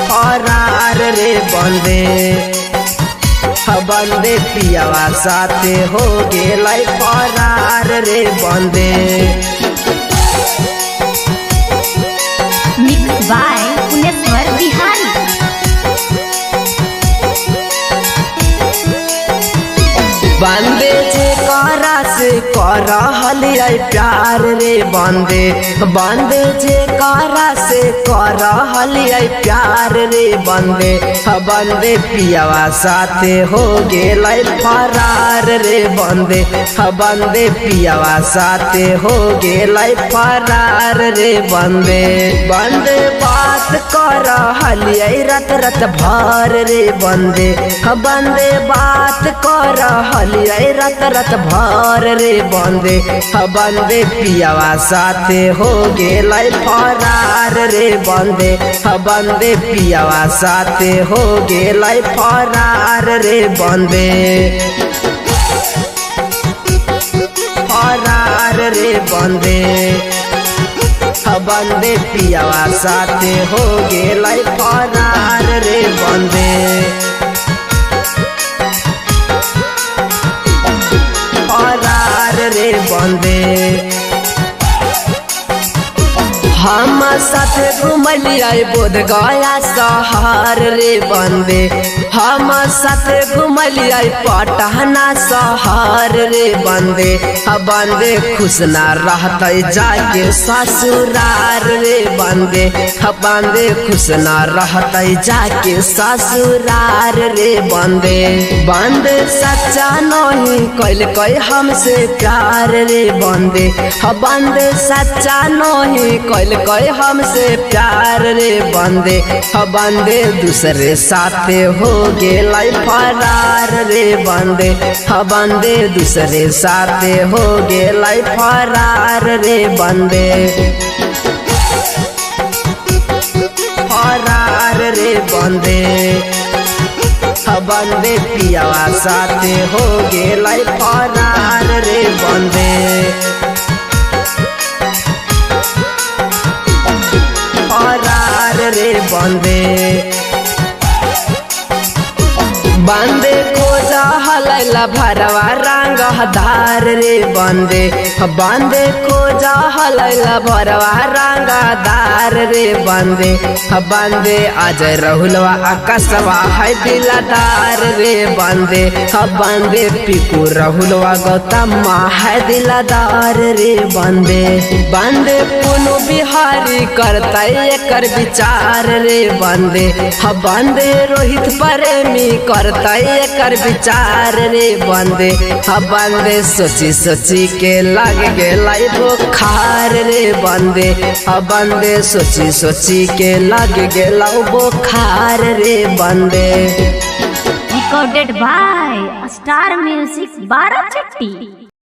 फरार रे बंदे। बंदे पियावा साथे हो गेलै फरार रे बंदे। Mix by Puneshwar Bihari. बंदे जे करा से करहलियै प्यार रे बंदे। बंदे जे करा से करहलियै प्यार रे बंदे। बंदे पियावा साथे हो गेलै फरार रे बंदे। बंदे पियावा साथे हो गेलै फरार रे बंदे। बंदे बात करहलियै रत रत भर रे बंदे। बंदे बात करहलियै रत रत भर रे बंदे। बंदे पियावा साथे हो गेलै फरार रे बंदे। बंदे पियावा साथे हो गेलै फरार रे बंदे। फरार रे बंदे। बंदे पियावा साथे हो गेलै फरार रे बंदे। रे बंदे। हम साथे घुमलियै बोध गया शहर रे बंदे। हम साथे घुमलियै पटना शहर रे बंदे। बंदे खुश ना रहतै जाके ससुरार रे बंदे। बंदे खुश ना रहतै जाके ससुरार रे बंदे। बंदे सच्चा नहीं कैलकै हमसे प्यार रे बंदे। बंदे सच्चा नहीं कैलकै हमसे प्यार रे बंदे। बंदे दूसरे साथे हो गेलै फरार रे बंदे। बंदे दूसरे साथे हो गेलै फरार रे बंदे। फरार रे बंदे। बंदे पियावा साथे हो गेलै फरार रे बंदे। फरार रे बंदे। बंदे खोजा हलैला भरवा रंगदार रे बंदे। बंदे खोजा हलैला भरवा रंगदार रे बंदे। बंदे आज राहुलवा आकाशवा है दिलदार रे बंदे। बंदे पीकू राहुलवा गौतम है दिलदार रे बंदे। बंदे पुनु बिहारी करता एकर विचार रे बंदे। बंदे रोहित प्रेमी करता एकर विचार रे बंदे। बंदे सोची सोची के लग गेलै बुखार रे बंदे। बंदे सोची सोची के लग गेलै बुखार रे बंदे। Recorded by Star Music Barachatti.